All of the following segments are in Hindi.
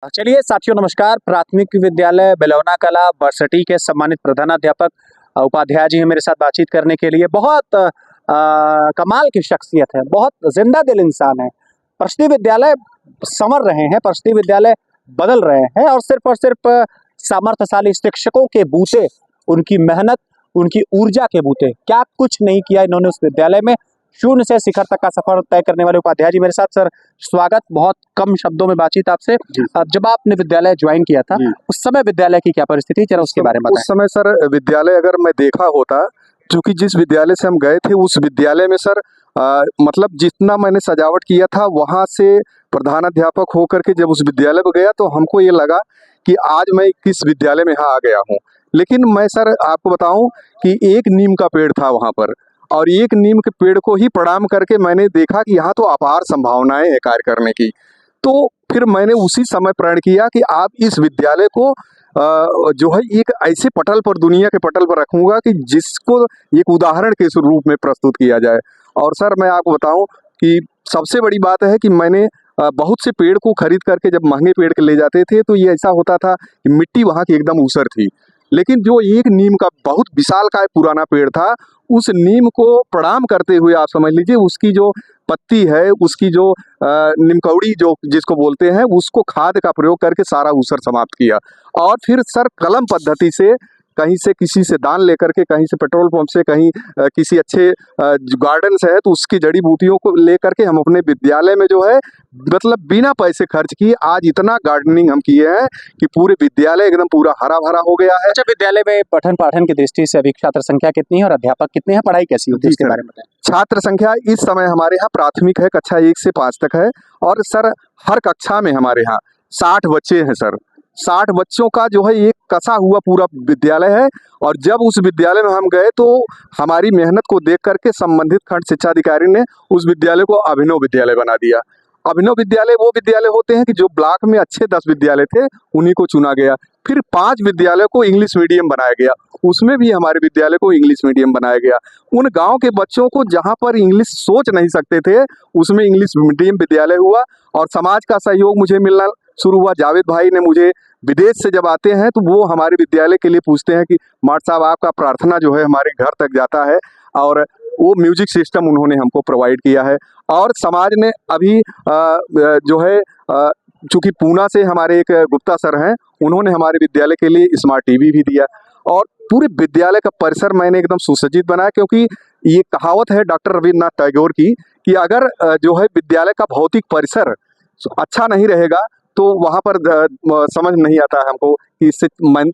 चलिए साथियों नमस्कार। प्राथमिक विद्यालय बेलौना कला बरसटी के सम्मानित प्रधानाध्यापक उपाध्याय जी हैं मेरे साथ बातचीत करने के लिए। बहुत कमाल की शख्सियत है, बहुत जिंदा दिल इंसान है। परिषदीय विद्यालय संवर रहे हैं, परिषदीय विद्यालय बदल रहे हैं और सिर्फ सामर्थ्यशाली शिक्षकों के बूते, उनकी मेहनत, उनकी ऊर्जा के बूते क्या कुछ नहीं किया इन्होंने उस विद्यालय में। शून्य से शिखर तक का सफर तय करने वाले उपाध्याय जी मेरे साथ। सर स्वागत, बहुत कम शब्दों में बातचीत आपसे। जब आपने विद्यालय ज्वाइन किया था उस समय विद्यालय की क्या परिस्थिति, जरा उसके बारे में बताएं। उस समय सर विद्यालय अगर मैं देखा होता, क्योंकि जिस विद्यालय से हम गए थे उस विद्यालय में सर मतलब जितना मैंने सजावट किया था वहाँ से प्रधानाध्यापक होकर के जब उस विद्यालय में गया तो हमको ये लगा कि आज मैं किस विद्यालय में यहाँ आ गया हूँ। लेकिन मैं सर आपको बताऊं कि एक नीम का पेड़ था वहाँ पर, और एक नीम के पेड़ को ही प्रणाम करके मैंने देखा कि यहाँ तो अपार संभावनाएं हैं कार्य करने की। तो फिर मैंने उसी समय प्रण किया कि आप इस विद्यालय को जो है एक ऐसे पटल पर, दुनिया के पटल पर रखूंगा कि जिसको एक उदाहरण के रूप में प्रस्तुत किया जाए। और सर मैं आपको बताऊं कि सबसे बड़ी बात है कि मैंने बहुत से पेड़ को खरीद करके जब महंगे पेड़ के ले जाते थे तो ये ऐसा होता था कि मिट्टी वहाँ की एकदम ऊसर थी। लेकिन जो एक नीम का बहुत विशालकाय पुराना पेड़ था, उस नीम को प्रणाम करते हुए आप समझ लीजिए उसकी जो पत्ती है, उसकी जो निमकौड़ी जो जिसको बोलते हैं, उसको खाद का प्रयोग करके सारा ऊसर समाप्त किया। और फिर सर कलम पद्धति से कहीं से किसी से दान लेकर के, कहीं से पेट्रोल पंप से, कहीं किसी अच्छे गार्डन से है तो उसकी जड़ी बूटियों को लेकर के हम अपने विद्यालय में जो है मतलब बिना पैसे खर्च किए आज इतना गार्डनिंग हम किए हैं कि पूरे विद्यालय एकदम पूरा हरा भरा हो गया है। अच्छा, विद्यालय में पठन पाठन की दृष्टि से अभी छात्र संख्या कितनी है और अध्यापक कितने हैं, पढ़ाई कैसी होती है इसके बारे में बताएं। छात्र संख्या इस समय हमारे यहाँ प्राथमिक है, कक्षा 1 से 5 तक है। और सर हर कक्षा में हमारे यहाँ 60 बच्चे हैं सर। 60 बच्चों का जो है एक कसा हुआ पूरा विद्यालय है। और जब उस विद्यालय में हम गए तो हमारी मेहनत को देख करके संबंधित खंड शिक्षा अधिकारी ने उस विद्यालय को अभिनव विद्यालय बना दिया। अभिनव विद्यालय वो विद्यालय होते हैं कि जो ब्लॉक में अच्छे 10 विद्यालय थे उन्हीं को चुना गया। फिर 5 विद्यालय को इंग्लिश मीडियम बनाया गया, उसमें भी हमारे विद्यालय को इंग्लिश मीडियम बनाया गया। उन गांव के बच्चों को जहां पर इंग्लिश सोच नहीं सकते थे उसमें इंग्लिश मीडियम विद्यालय हुआ। और समाज का सहयोग मुझे मिलना शुरू हुआ। जावेद भाई ने मुझे विदेश से जब आते हैं तो वो हमारे विद्यालय के लिए पूछते हैं कि मार्ट साहब आपका प्रार्थना जो है हमारे घर तक जाता है, और वो म्यूजिक सिस्टम उन्होंने हमको प्रोवाइड किया है। और समाज ने अभी जो है चूंकि पूना से हमारे एक गुप्ता सर हैं, उन्होंने हमारे विद्यालय के लिए स्मार्ट टीवी भी दिया। और पूरे विद्यालय का परिसर मैंने एकदम सुसज्जित बनाया, क्योंकि ये कहावत है डॉक्टर रविन्द्रनाथ टैगोर की कि अगर जो है विद्यालय का भौतिक परिसर अच्छा नहीं रहेगा तो वहाँ पर समझ नहीं आता है हमको कि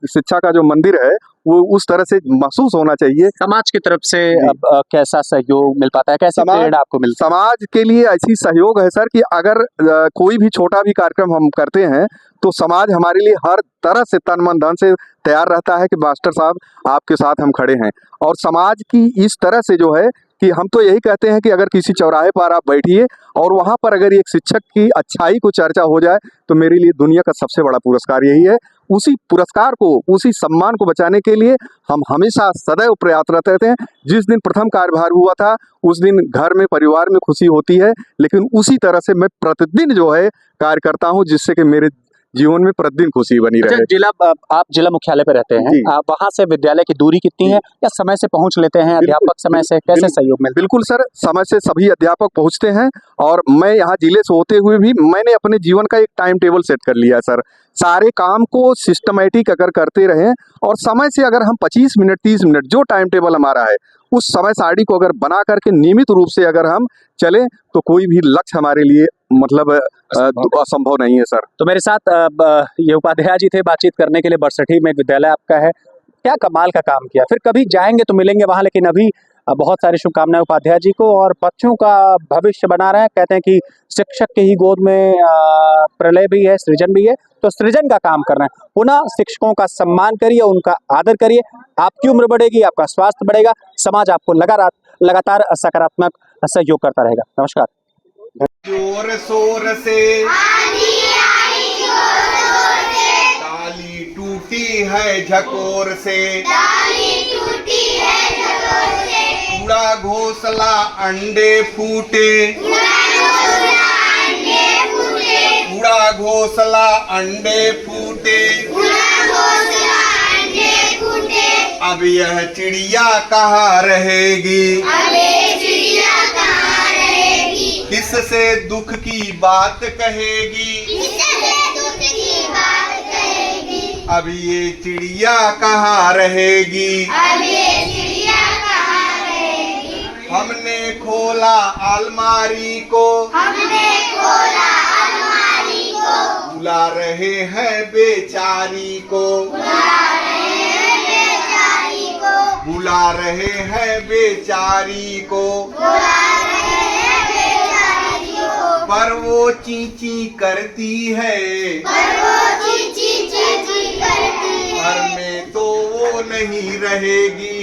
शिक्षा का जो मंदिर है वो उस तरह से महसूस होना चाहिए। समाज की तरफ से अब कैसा सहयोग मिल पाता है, कैसे प्रेरणा आपको मिलता है? समाज के लिए ऐसी सहयोग है सर कि अगर कोई भी छोटा भी कार्यक्रम हम करते हैं तो समाज हमारे लिए हर तरह से तन मन धन से तैयार रहता है कि मास्टर साहब आपके साथ हम खड़े हैं। और समाज की इस तरह से जो है कि हम तो यही कहते हैं कि अगर किसी चौराहे पर आप बैठिए और वहाँ पर अगर एक शिक्षक की अच्छाई को चर्चा हो जाए तो मेरे लिए दुनिया का सबसे बड़ा पुरस्कार यही है। उसी पुरस्कार को, उसी सम्मान को बचाने के लिए हम हमेशा सदैव प्रयासरत रहते हैं। जिस दिन प्रथम कार्यभार हुआ था उस दिन घर में परिवार में खुशी होती है, लेकिन उसी तरह से मैं प्रतिदिन जो है कार्य करता हूँ जिससे कि मेरे जीवन में प्रतिदिन खुशी बनी रहे। आप जिला मुख्यालय पे रहते हैं, वहाँ से विद्यालय की दूरी कितनी है, या समय से पहुँच लेते हैं अध्यापक, समय से कैसे सहयोग मिलता है? बिल्कुल सर, समय से सभी अध्यापक पहुँचते हैं। और मैं यहाँ जिले से होते हुए भी मैंने अपने जीवन का एक टाइम टेबल सेट कर लिया है सर। सारे काम को सिस्टमेटिक अगर करते रहें और समय से अगर हम 25 मिनट 30 मिनट जो टाइम टेबल हमारा है उस समय सारणी को अगर बना करके नियमित रूप से अगर हम चले तो कोई भी लक्ष्य हमारे लिए मतलब असंभव नहीं है सर। तो मेरे साथ ये उपाध्याय जी थे बातचीत करने के लिए। बरसठी में विद्यालय आपका है, क्या कमाल का काम किया। फिर कभी जाएंगे तो मिलेंगे वहाँ, लेकिन अभी बहुत सारी शुभकामनाएं उपाध्याय जी को। और बच्चों का भविष्य बना रहे हैं, कहते हैं कि शिक्षक के ही गोद में प्रलय भी है, सृजन भी है, तो सृजन का काम कर रहे हैं। पुनः शिक्षकों का सम्मान करिए, उनका आदर करिए, आपकी उम्र बढ़ेगी, आपका स्वास्थ्य बढ़ेगा, समाज आपको लगातार सकारात्मक सहयोग करता रहेगा। नमस्कार। जोर शोर से ताली टूटी है झकोर से, उड़ा घोंसला अंडे फूटे, उड़ा घोंसला अंडे फूटे, अब यह चिड़िया कहाँ रहेगी, किससे दुख की बात कहेगी, अब ये चिड़िया कहाँ रहेगी। हमने खोला अलमारी को, बुला रहे हैं बेचारी को, बुला रहे हैं बेचारी को, पर वो चींची करती है, घर में तो वो नहीं रहेगी,